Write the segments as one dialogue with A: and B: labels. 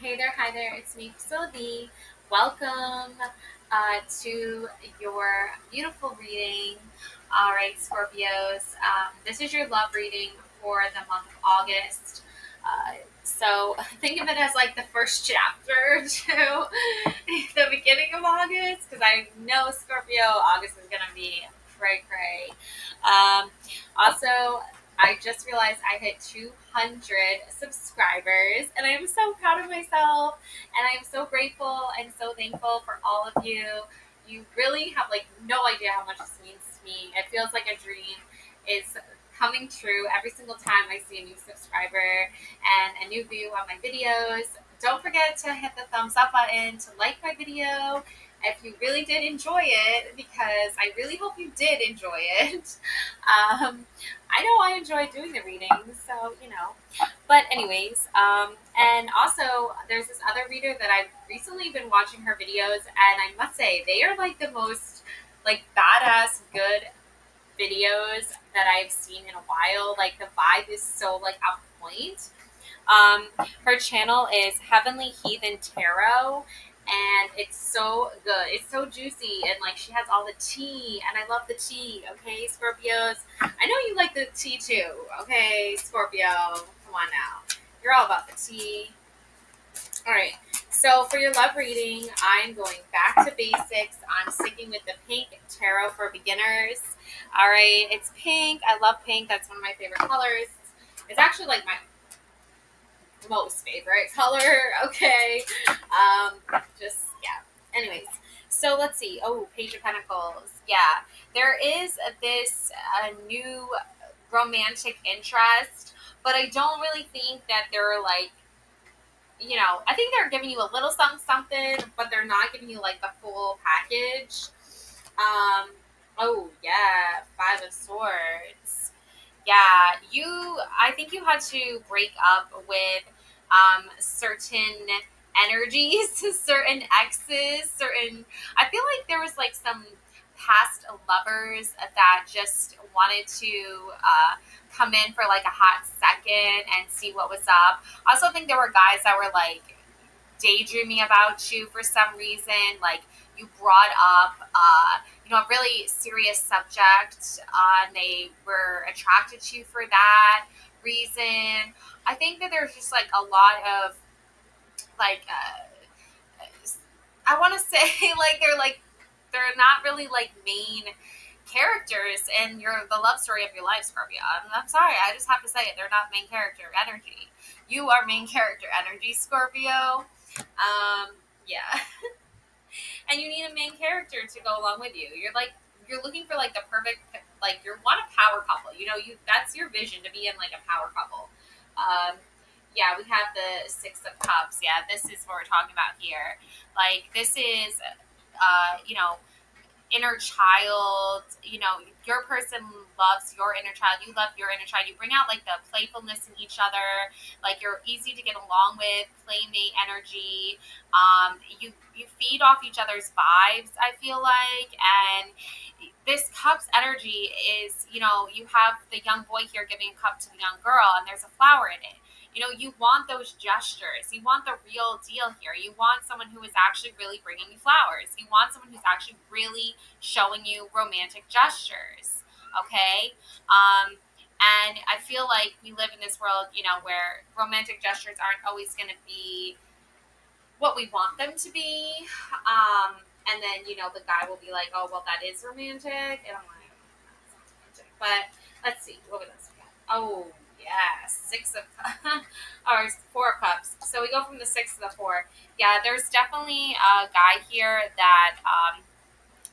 A: Hi there, it's me, Sylvie. Welcome to your beautiful reading. All right, Scorpios, this is your love reading for the month of August. So think of it as like the first chapter to the beginning of August, because I know Scorpio, August is going to be cray cray. Also, I just realized I hit 200 subscribers, and I am so proud of myself. And I am so grateful and so thankful for all of you. You really have like no idea how much this means to me. It feels like a dream is coming true every single time I see a new subscriber and a new view on my videos. Don't forget to hit the thumbs up button to like my video if you really did enjoy it, because I really hope you did enjoy it. I know I enjoy doing the readings, so you know. But anyways, and also there's this other reader that I've recently been watching her videos, and I must say they are like the most like badass good videos that I've seen in a while. Like the vibe is so like on point. Her channel is Heavenly Heathen Tarot, and it's so good. It's so juicy, and like she has all the tea, and I love the tea. Okay, Scorpios, I know you like the tea too. Okay, Scorpio, come on now, you're all about the tea. All right. So for your love reading, I'm going back to basics. I'm sticking with the pink tarot for beginners. All right, it's pink. I love pink. That's one of my favorite colors. It's actually like my most favorite color. Okay. Just yeah. Anyways, so let's see. Oh, Page of Pentacles. Yeah, there is this new romantic interest, but I don't really think that they're like, I think they're giving you a little something, something, but they're not giving you like the full package. Um. Oh yeah, Five of Swords. Yeah, I think you had to break up with certain energies, certain exes, certain. I feel like there was like some past lovers that just wanted to come in for like a hot second and see what was up. I also think there were guys that were like daydreaming about you for some reason. Like you brought up, a really serious subject, and they were attracted to you for that reason. I think that there's just like a lot of like, I want to say they're not really like main characters in the love story of your life, Scorpio. I'm sorry, I just have to say it. They're not main character energy. You are main character energy, Scorpio. Yeah. And you need a main character to go along with you. You're looking for like the perfect, like you want a power couple. That's your vision, to be in like a power couple. Um, yeah, we have the Six of Cups. Yeah, this is what we're talking about here. Like this is, uh, you know, inner child. Your person loves your inner child. You love your inner child. You bring out like the playfulness in each other. Like you're easy to get along with, playmate energy. You feed off each other's vibes, I feel like. And this cup's energy is, you have the young boy here giving a cup to the young girl, and there's a flower in it. You want those gestures. You want the real deal here. You want someone who is actually really bringing you flowers. You want someone who's actually really showing you romantic gestures. Okay? And I feel like we live in this world, where romantic gestures aren't always going to be what we want them to be. And then, the guy will be like, oh, well, that is romantic. And I'm like, that's not romantic. But let's see. What else we got? Oh, yeah. Six of or Four of Cups. So we go from the six to the four. Yeah, there's definitely a guy here that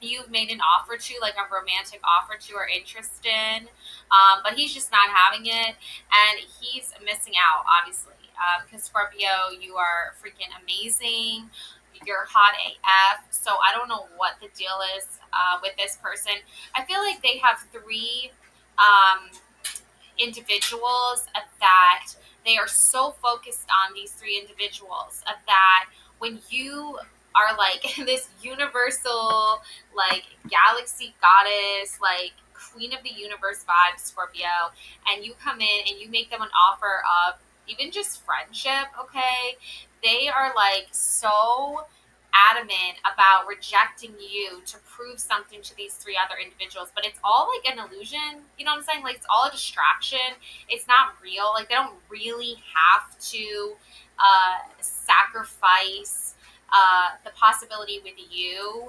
A: you've made an offer to, like a romantic offer to or interest in, but he's just not having it, and he's missing out, obviously, because Scorpio, you are freaking amazing. You're hot AF. So I don't know what the deal is with this person. I feel like they have three um, individuals that they are so focused on these three individuals that when you are like this universal, like galaxy goddess, like queen of the universe vibe, Scorpio, and you come in and you make them an offer of even just friendship, okay, they are like so adamant about rejecting you to prove something to these three other individuals, but it's all like an illusion. You know what I'm saying? Like, it's all a distraction. It's not real. Like, they don't really have to sacrifice the possibility with you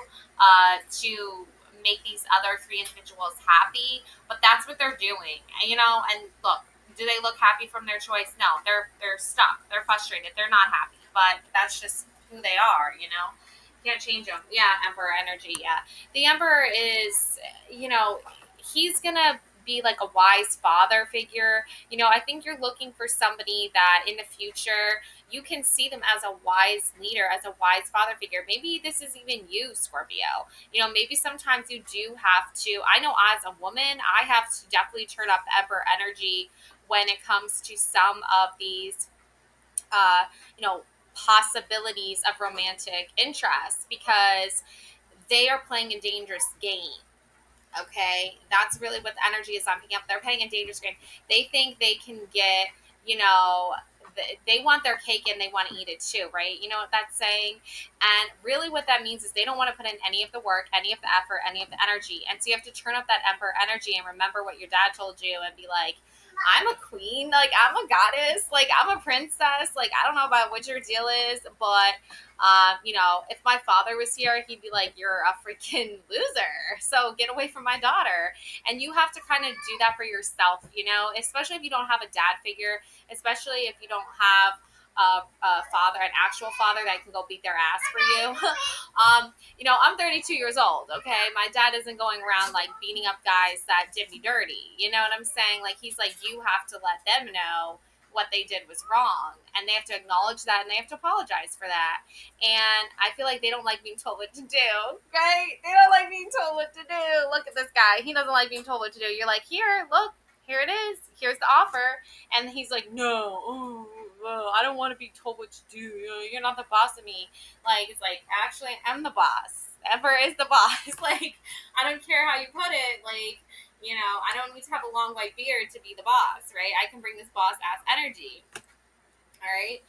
A: to make these other three individuals happy, but that's what they're doing. You know, and look, do they look happy from their choice? No, they're stuck. They're frustrated. They're not happy. But that's just who they are. You know, can't change them. Yeah, Emperor energy. Yeah, the Emperor is. You know, he's gonna be like a wise father figure. You know, I think you're looking for somebody that in the future you can see them as a wise leader, as a wise father figure. Maybe this is even you, Scorpio. You know, maybe sometimes you do have to. I know as a woman, I have to definitely turn up Emperor energy when it comes to some of these, uh, you know, possibilities of romantic interest because they are playing a dangerous game. Okay, that's really what the energy is on picking up. They're playing a dangerous game. They think they can get, you know, they want their cake and they want to eat it too, right? You know what that's saying? And really, what that means is they don't want to put in any of the work, any of the effort, any of the energy. And so you have to turn up that Emperor energy and remember what your dad told you and be like, I'm a queen, like I'm a goddess, like I'm a princess, like I don't know about what your deal is, but you know, if my father was here, he'd be like, "You're a freaking loser. So get away from my daughter." And you have to kind of do that for yourself, you know, especially if you don't have a dad figure, especially if you don't have a father, an actual father that can go beat their ass for you. You know, I'm 32 years old. Okay, my dad isn't going around like beating up guys that did me dirty. You know what I'm saying? Like, he's like, you have to let them know what they did was wrong, and they have to acknowledge that, and they have to apologize for that. And I feel like they don't like being told what to do, right? They don't like being told what to do. Look at this guy. He doesn't like being told what to do. You're like, here, look, here it is. Here's the offer. And he's like, no, I don't want to be told what to do. You're not the boss of me. Like, it's like, actually, I'm the boss. Emperor is the boss. Like, I don't care how you put it. Like, you know, I don't need to have a long white beard to be the boss, right? I can bring this boss ass energy. All right.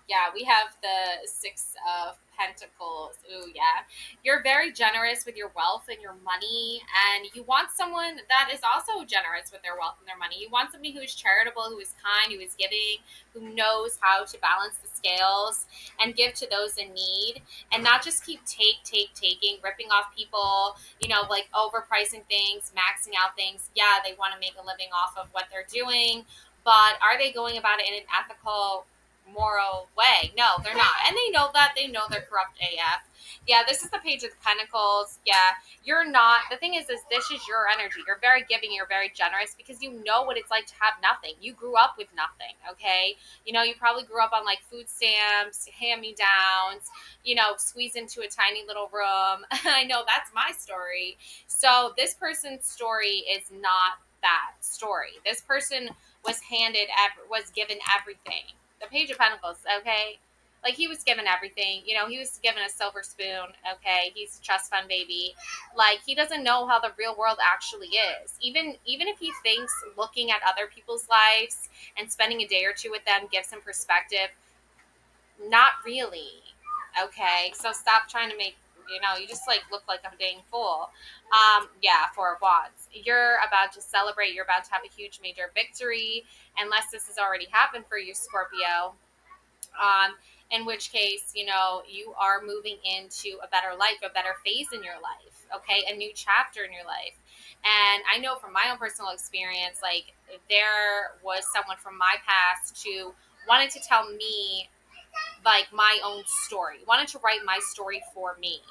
A: Yeah, we have the Six of Pentacles. Ooh, yeah. You're very generous with your wealth and your money, and you want someone that is also generous with their wealth and their money. You want somebody who is charitable, who is kind, who is giving, who knows how to balance the scales and give to those in need, and not just keep taking, ripping off people, you know, like overpricing things, maxing out things. Yeah, they want to make a living off of what they're doing, but are they going about it in an ethical, moral way? No, they're not. And they know that. They know they're corrupt AF. Yeah, this is the Page of the Pentacles. Yeah, you're not. The thing is this is your energy. You're very giving. You're very generous because you know what it's like to have nothing. You grew up with nothing, okay? You know, you probably grew up on like food stamps, hand-me-downs, you know, squeeze into a tiny little room. I know that's my story. So this person's story is not that story. This person was given everything. The Page of Pentacles, okay? Like, he was given everything. You know, he was given a silver spoon, okay? He's a trust fund baby. Like, he doesn't know how the real world actually is. Even if he thinks looking at other people's lives and spending a day or two with them gives him perspective, not really. Okay? So stop trying to make, you know, you just like look like a dang fool. Yeah, Four of Wands. You're about to celebrate. You're about to have a huge major victory, unless this has already happened for you, Scorpio. Um, in which case, you know, you are moving into a better life, a better phase in your life, okay? A new chapter in your life. And I know from my own personal experience, like, there was someone from my past who wanted to tell me like my own story, wanted to write my story for me.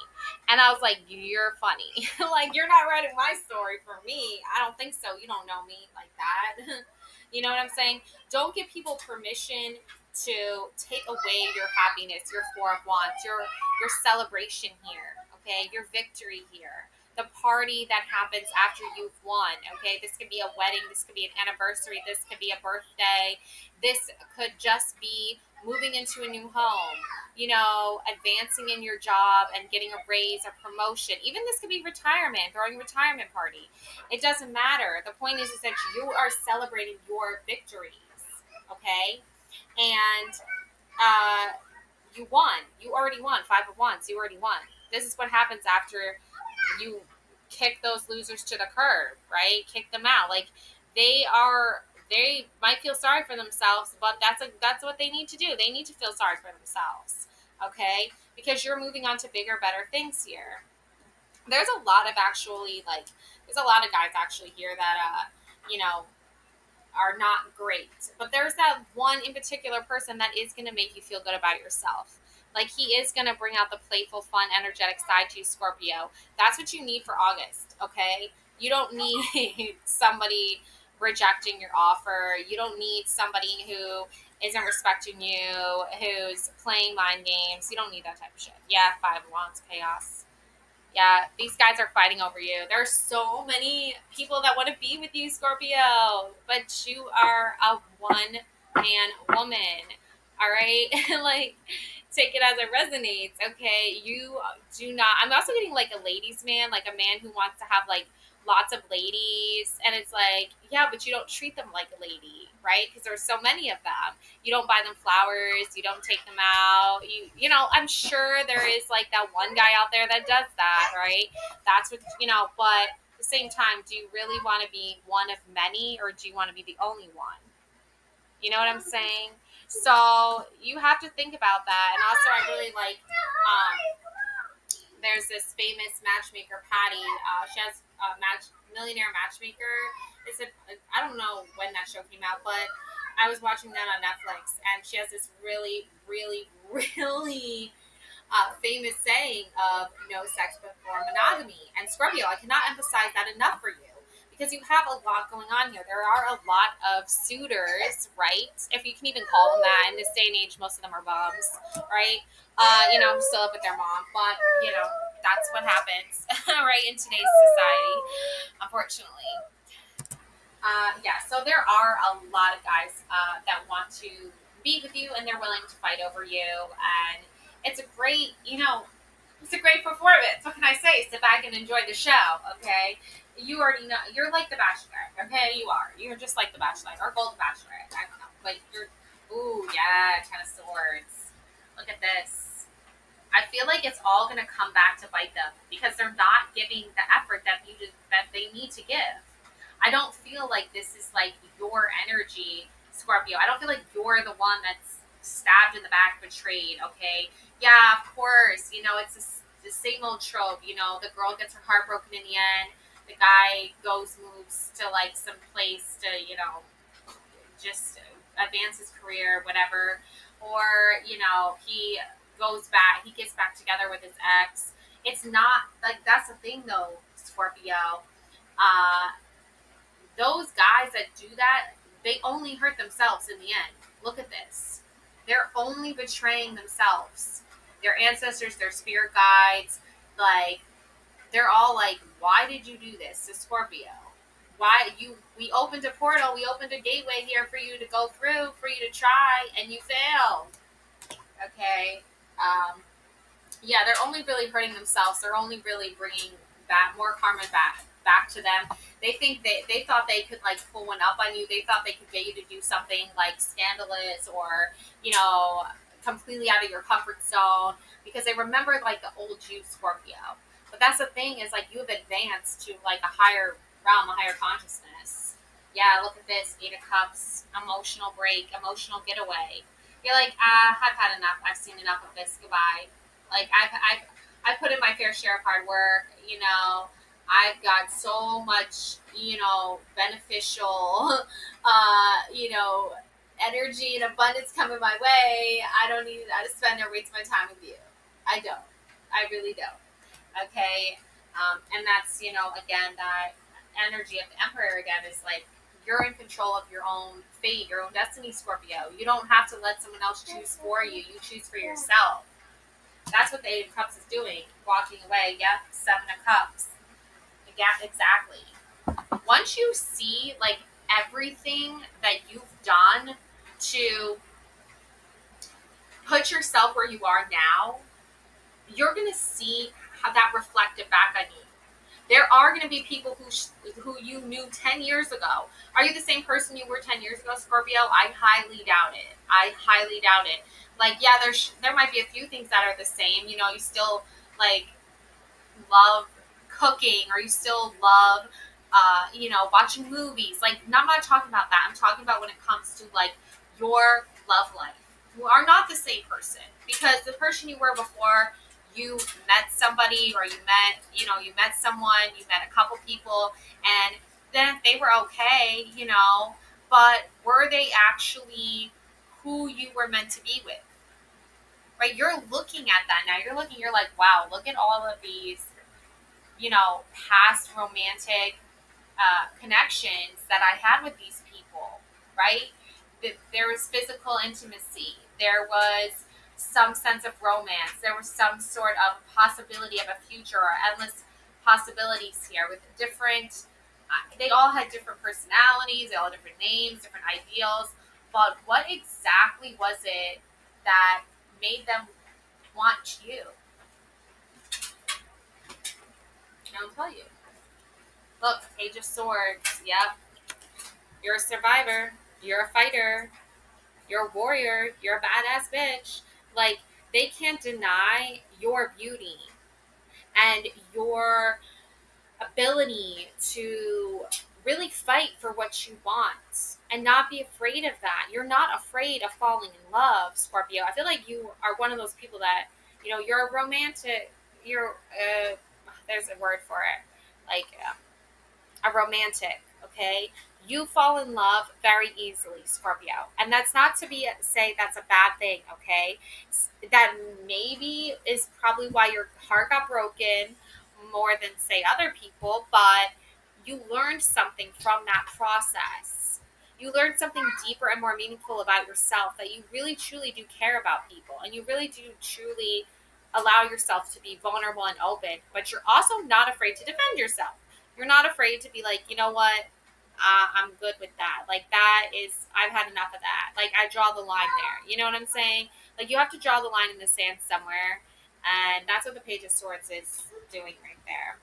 A: And I was like, you're funny. Like, you're not writing my story for me. I don't think so. You don't know me like that. You know what I'm saying? Don't give people permission to take away your happiness, your Four of Wands, your celebration here, okay? Your victory here. The party that happens after you've won, okay? This could be a wedding, this could be an anniversary, this could be a birthday, this could just be moving into a new home, you know, advancing in your job and getting a raise, a promotion. Even this could be retirement, throwing a retirement party. It doesn't matter. The point is that you are celebrating your victories, okay? And you won. You already won. 5 of Wands. You already won. This is what happens after you kick those losers to the curb, right? Kick them out. Like they might feel sorry for themselves, but that's what they need to do. They need to feel sorry for themselves, okay? Because you're moving on to bigger, better things here. There's a lot of actually like there's a lot of guys actually here that you know are not great. But there's that one in particular person that is going to make you feel good about yourself. Like he is going to bring out the playful, fun, energetic side to you, Scorpio. That's what you need for August, okay? You don't need somebody rejecting your offer. You don't need somebody who isn't respecting you, who's playing mind games. You don't need that type of shit. Yeah, 5 of Wands, chaos. Yeah, these guys are fighting over you. There are so many people that want to be with you, Scorpio, but you are a one man woman. All right? Like, take it as it resonates, okay? You do not. I'm also getting like a ladies' man, like a man who wants to have like lots of ladies. And it's like, yeah, but you don't treat them like a lady, right? Because there's so many of them. You don't buy them flowers, you don't take them out, I'm sure there is like that one guy out there that does that, right? That's what, but at the same time, do you really want to be one of many, or do you want to be the only one? You know what I'm saying? So you have to think about that. And also I really like there's this famous matchmaker, Patty. She has a millionaire matchmaker. I don't know when that show came out, but I was watching that on Netflix, and she has this really, really, really famous saying of no sex before monogamy. And Scorpio, I cannot emphasize that enough for you, because you have a lot going on here. There are a lot of suitors, right? If you can even call them that. In this day and age, most of them are bums, right? Still up with their mom, but that's what happens, right, in today's society, unfortunately. Yeah, so there are a lot of guys that want to be with you, and they're willing to fight over you, and it's a great, it's a great performance. What can I say? Sit back and enjoy the show, okay? You already know you're like the Bachelor, okay? You are. You're just like the Bachelor or Golden Bachelor. I don't know, but you're. Ooh, yeah, 10 of Swords. Look at this. I feel like it's all gonna come back to bite them because they're not giving the effort that they need to give. I don't feel like this is like your energy, Scorpio. I don't feel like you're the one that's stabbed in the back, betrayed. Okay, yeah, of course. It's the same old trope. The girl gets her heart broken in the end. The guy moves to like some place to, just advance his career, whatever. Or, he gets back together with his ex. It's not like that's the thing though, Scorpio. Uh, those guys that do that, they only hurt themselves in the end. Look at this. They're only betraying themselves. Their ancestors, their spirit guides, like, they're all like, why did you do this to Scorpio? We opened a portal, we opened a gateway here for you to go through, for you to try, and you failed. Okay? Yeah, they're only really hurting themselves. They're only really bringing that more karma back to them. They thought they could like pull one up on you. They thought they could get you to do something like scandalous or completely out of your comfort zone, because they remembered like the old you, Scorpio. But that's the thing, is like you have advanced to like a higher realm, a higher consciousness. Yeah, look at this, 8 of Cups, emotional break, emotional getaway. You're like, I've had enough. I've seen enough of this. Goodbye. Like I've put in my fair share of hard work. I've got so much, beneficial, energy and abundance coming my way. I don't need to spend or waste my time with you. I don't. I really don't. Okay. And that's, again, that energy of the Emperor again is like, you're in control of your own fate, your own destiny, Scorpio. You don't have to let someone else choose for you. You choose for yourself. That's what the 8 of Cups is doing. Walking away. Yep. 7 of Cups. Yeah, exactly. Once you see like everything that you've done to put yourself where you are now, you're gonna see how that reflected back on you. There are going to be people who you knew 10 years ago. Are you the same person you were 10 years ago, Scorpio? I highly doubt it. I highly doubt it. Like, yeah, there might be a few things that are the same. You know, you still like love cooking, or you still love watching movies. Like, I'm not talking about that. I'm talking about when it comes to like your love life. You are not the same person, because the person you were before you met somebody, or you met someone, you met a couple people, and then they were okay, but were they actually who you were meant to be with? Right? You're looking at that now. You're like, wow, look at all of these, past romantic connections that I had with these people, right? There was physical intimacy. There was some sense of romance. There was some sort of possibility of a future, or endless possibilities here with different. They all had different personalities. They all had different names, different ideals. But what exactly was it that made them want you? I'll tell you. Look, Page of Swords. Yep. You're a survivor. You're a fighter. You're a warrior. You're a badass bitch. Like, they can't deny your beauty and your ability to really fight for what you want and not be afraid of that. You're not afraid of falling in love, Scorpio. I feel like you are one of those people that, you're a romantic, there's a word for it, like, a romantic, okay? You fall in love very easily, Scorpio. And that's not to be say that's a bad thing, okay? That maybe is probably why your heart got broken more than say other people, but you learned something from that process. You learned something deeper and more meaningful about yourself, that you really truly do care about people, and you really do truly allow yourself to be vulnerable and open, but you're also not afraid to defend yourself. You're not afraid to be like, you know what? I'm good with that. Like, that is, I've had enough of that. Like, I draw the line there. You know what I'm saying? Like, you have to draw the line in the sand somewhere. And that's what the Page of Swords is doing right there.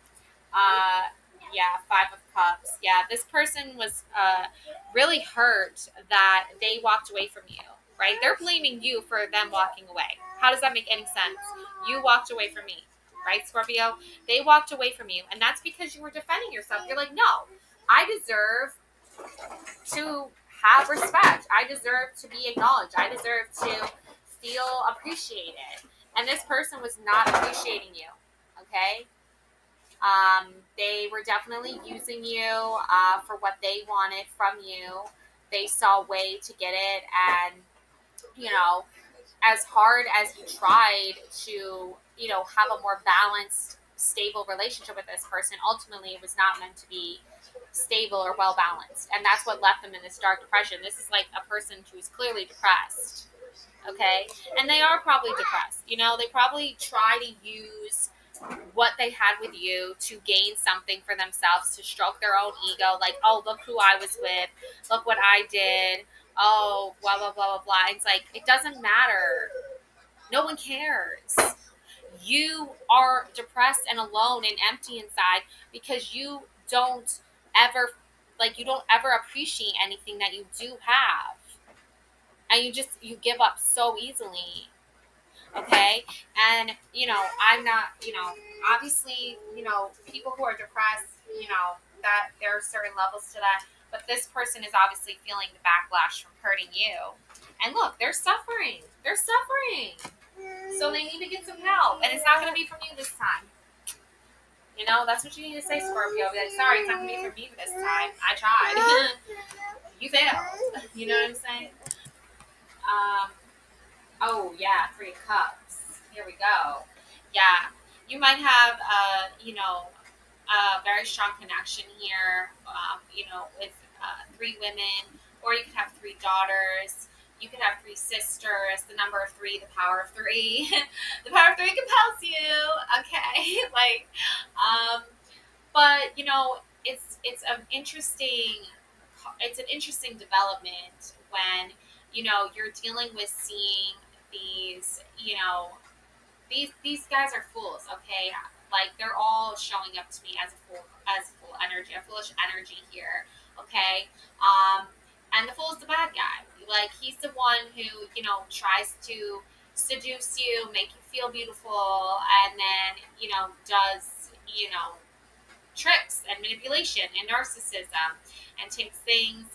A: Yeah, Five of Cups. Yeah, this person was really hurt that they walked away from you, right? They're blaming you for them walking away. How does that make any sense? You walked away from me, right, Scorpio? They walked away from you, and that's because you were defending yourself. You're like, no, I deserve to have respect. I deserve to be acknowledged. I deserve to feel appreciated. And this person was not appreciating you, okay? They were definitely using you for what they wanted from you. They saw a way to get it, and you know, as hard as you tried to, have a more balanced, stable relationship with this person, ultimately it was not meant to be stable or well balanced, and that's what left them in this dark depression. This is like a person who's clearly depressed, okay, and they are probably depressed. They probably try to use what they had with you to gain something for themselves, to stroke their own ego, like, oh, look who I was with, look what I did, oh, blah blah blah blah blah. It's like, it doesn't matter. No one cares. You are depressed and alone and empty inside because you don't ever appreciate anything that you do have, and you give up so easily. Okay. And I'm not, obviously, people who are depressed, that there are certain levels to that, but this person is obviously feeling the backlash from hurting you. And look, they're suffering, so they need to get some help, and it's not going to be from you this time. That's what you need to say, Scorpio. Be like, sorry, it's not going to be from me this time. I tried. You failed. You know what I'm saying? um Oh yeah, Three of Cups. Here we go. Yeah, you might have a very strong connection here. With three women, or you could have three daughters. You could have three sisters. The number of three, the power of three. The power of three compels you. Okay, like, but it's an interesting development when you're dealing with seeing these these guys are fools, okay? Like they're all showing up to me as full energy, a foolish energy here. Okay. And the fool is the bad guy. Like he's the one who, tries to seduce you, make you feel beautiful, and then, does, tricks and manipulation and narcissism and takes things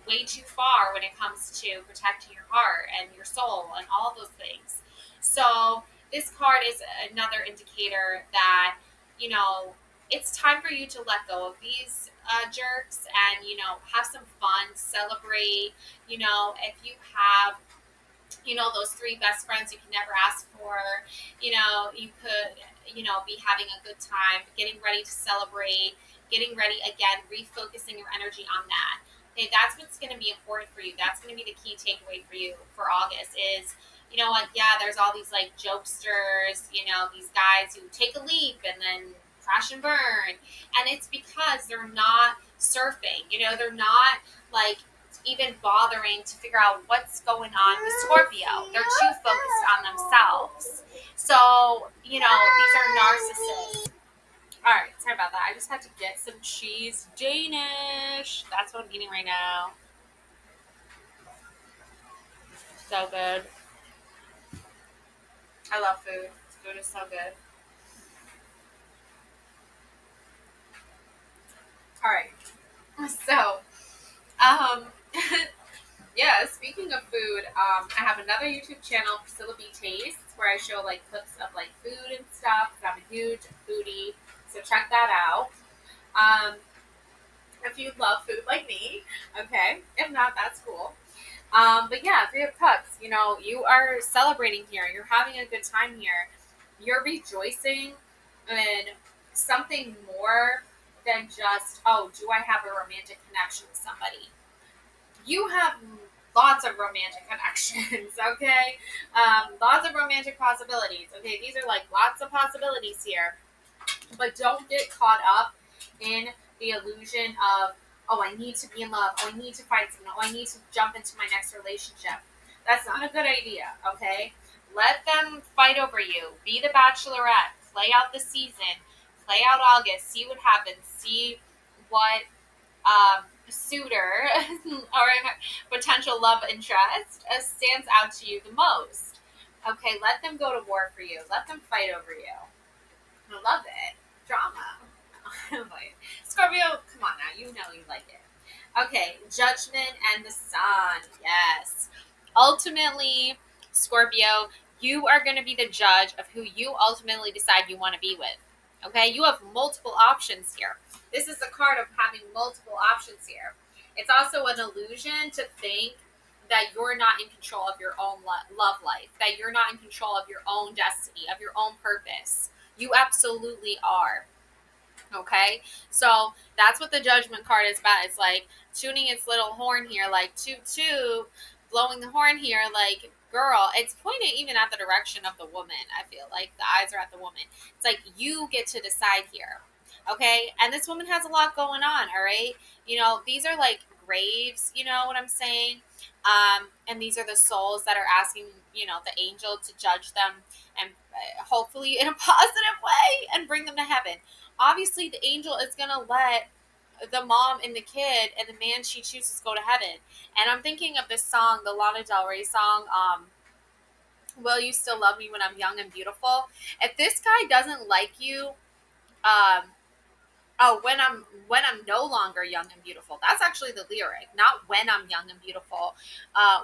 A: way too far when it comes to protecting your heart and your soul and all those things. So this card is another indicator that, you know, it's time for you to let go of these jerks and, have some fun, celebrate. If you have those three best friends you can never ask for, you could, be having a good time, getting ready to celebrate, getting ready again, refocusing your energy on that. Okay, that's what's going to be important for you. That's going to be the key takeaway for you for August is, what, yeah, there's all these like jokesters, these guys who take a leap and then crash and burn. And it's because they're not surfing, they're not like even bothering to figure out what's going on with Scorpio. They're too focused on themselves. So, these are narcissists. All right, sorry about that. I just had to get some cheese Danish. That's what I'm eating right now. So good. I love food. Food is so good. All right. So, um, yeah, speaking of food, I have another YouTube channel, Priscilla B Tastes, where I show like clips of like food and stuff. 'Cause I'm a huge foodie, so check that out. Um, if you love food like me, okay. If not, that's cool. But yeah, for your cooks, you are celebrating here. You're having a good time here. You're rejoicing in something more than just, oh, do I have a romantic connection with somebody? You have lots of romantic connections, okay? Lots of romantic possibilities. Okay, these are like lots of possibilities here. But don't get caught up in the illusion of, oh, I need to be in love. Oh, I need to find someone. Oh, I need to jump into my next relationship. That's not a good idea, okay? Let them fight over you. Be the bachelorette. Play out the season. Play out August. See what happens. See what suitor or potential love interest stands out to you the most. Okay, let them go to war for you. Let them fight over you. I love it. Drama. Scorpio, come on now. You know you like it. Okay, Judgment and the Sun. Yes. Ultimately, Scorpio, you are going to be the judge of who you ultimately decide you want to be with. Okay, you have multiple options here. This is a card of having multiple options here. It's also an illusion to think that you're not in control of your own love life, that you're not in control of your own destiny, of your own purpose. You absolutely are. Okay, so that's what the Judgment card is about. It's like tuning its little horn here, like toot toot, blowing the horn here, like girl. It's pointing even at the direction of the woman. I feel like the eyes are at the woman. It's like you get to decide here. Okay, and this woman has a lot going on. All right, these are like graves. You know what I'm saying? And these are the souls that are asking, the angel to judge them and hopefully in a positive way and bring them to heaven. Obviously the angel is going to let the mom and the kid and the man she chooses go to heaven. And I'm thinking of this song, the Lana Del Rey song, Will You Still Love Me When I'm Young and Beautiful? If this guy doesn't like you, um, oh, when I'm no longer young and beautiful. That's actually the lyric, not when I'm young and beautiful.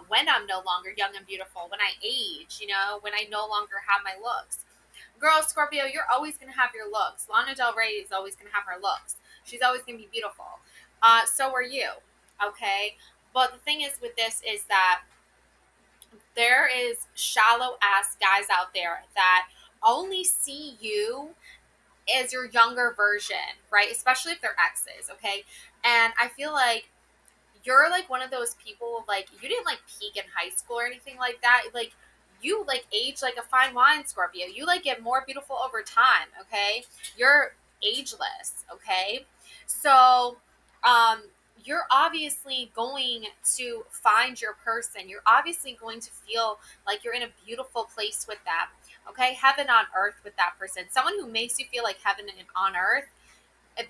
A: When I'm no longer young and beautiful, when I age, when I no longer have my looks. Girl, Scorpio, you're always going to have your looks. Lana Del Rey is always going to have her looks. She's always going to be beautiful. So are you. Okay? But the thing is with this is that there is shallow ass guys out there that only see you as your younger version, right? Especially if they're exes, okay? And I feel like you're like one of those people, like you didn't like peak in high school or anything like that. Like you like age like a fine wine, Scorpio. You like get more beautiful over time, okay? You're ageless, okay? So you're obviously going to find your person. You're obviously going to feel like you're in a beautiful place with them. Okay, heaven on earth with that person. Someone who makes you feel like heaven on earth,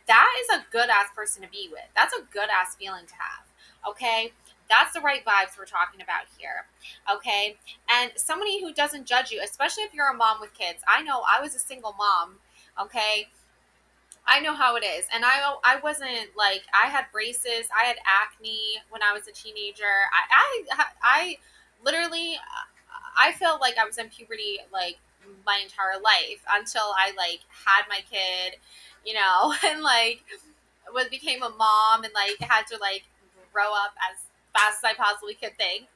A: that is a good ass person to be with. That's a good ass feeling to have. Okay, that's the right vibes we're talking about here. Okay, and somebody who doesn't judge you, especially if you're a mom with kids. I know I was a single mom. Okay, I know how it is, and I wasn't like, I had braces, I had acne when I was a teenager. I literally, I felt like I was in puberty like my entire life until I like had my kid, you know, and like was became a mom and like had to like grow up as fast as I possibly could think.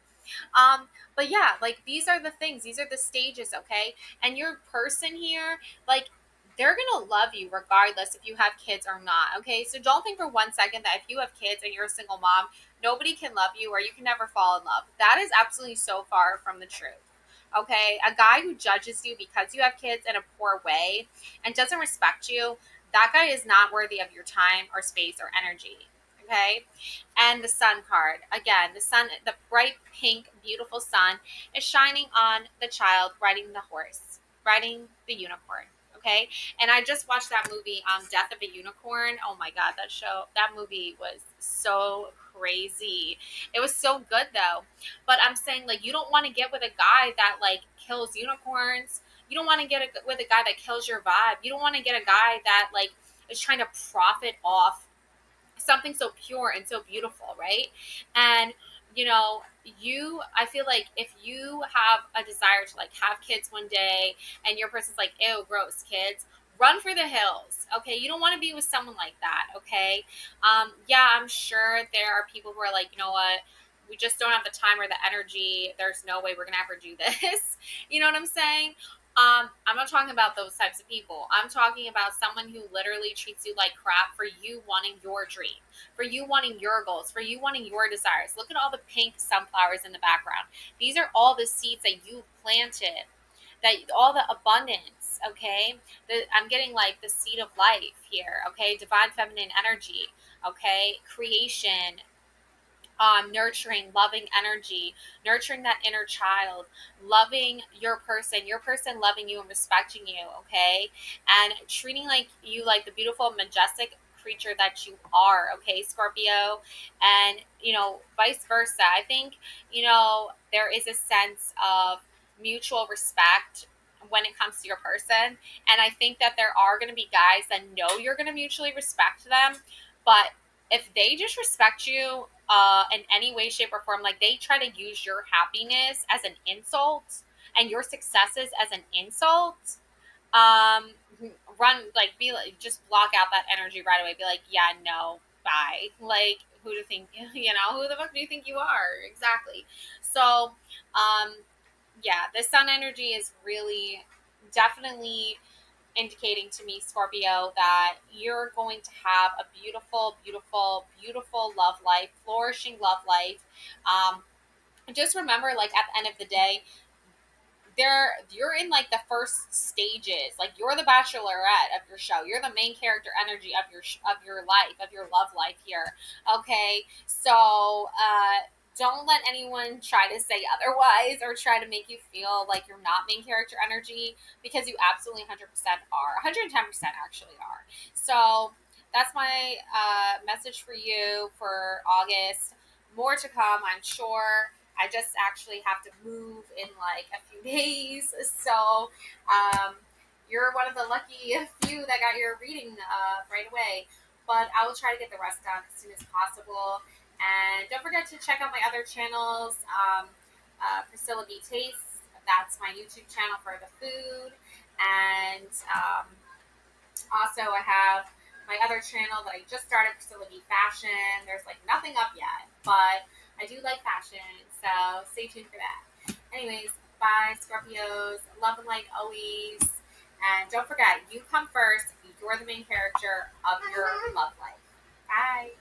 A: But yeah, like these are the things, these are the stages, okay? And your person here, like they're gonna love you regardless if you have kids or not, okay? So don't think for 1 second that if you have kids and you're a single mom, nobody can love you or you can never fall in love. That is absolutely so far from the truth. Okay, a guy who judges you because you have kids in a poor way and doesn't respect you, that guy is not worthy of your time or space or energy. Okay, and the sun card. Again, the sun, the bright pink, beautiful sun is shining on the child riding the horse, riding the unicorn. Okay. And I just watched that movie, Death of a Unicorn. Oh my God, that movie was so crazy. It was so good though. But I'm saying, like, you don't want to get with a guy that, like, kills unicorns. You don't want to get with a guy that kills your vibe. You don't want to get a guy that, like, is trying to profit off something so pure and so beautiful, right? And I feel like if you have a desire to like have kids one day and your person's like, ew, gross, kids, run for the hills. Okay, you don't want to be with someone like that. Okay, yeah, I'm sure there are people who are like, you know what, we just don't have the time or the energy, there's no way we're gonna ever do this. You know what I'm saying? I'm not talking about those types of people. I'm talking about someone who literally treats you like crap for you wanting your dream, for you wanting your goals, for you wanting your desires. Look at all the pink sunflowers in the background. These are all the seeds that you planted, that all the abundance, okay? I'm getting like the seed of life here, okay? Divine feminine energy, okay? Creation, nurturing, loving energy, nurturing that inner child, loving your person loving you and respecting you, okay? And treating like you like the beautiful, majestic creature that you are, okay, Scorpio? And, vice versa. I think, there is a sense of mutual respect when it comes to your person. And I think that there are going to be guys that know you're going to mutually respect them, but if they just respect you in any way, shape, or form, like they try to use your happiness as an insult and your successes as an insult, um, run, like, be like, just block out that energy right away. Be like, yeah, no, bye. Like, who do you think, who the fuck do you think you are? Exactly. So, yeah, the sun energy is really definitely indicating to me, Scorpio, that you're going to have a beautiful, beautiful, beautiful love life, flourishing love life. Um, just remember, like, at the end of the day, you're in like the first stages, like you're the bachelorette of your show, you're the main character energy of your life, of your love life here. Okay, so don't let anyone try to say otherwise or try to make you feel like you're not main character energy, because you absolutely 100% are, 110% actually are. So that's my message for you for August. More to come, I'm sure. I just actually have to move in like a few days. So you're one of the lucky few that got your reading right away. But I will try to get the rest done as soon as possible. And don't forget to check out my other channels. Priscilla B Tastes, that's my YouTube channel for the food. And also, I have my other channel that I just started, Priscilla B Fashion. There's like nothing up yet, but I do like fashion, so stay tuned for that. Anyways, bye, Scorpios. Love and light always. And don't forget, you come first. You're the main character of your love life. Bye.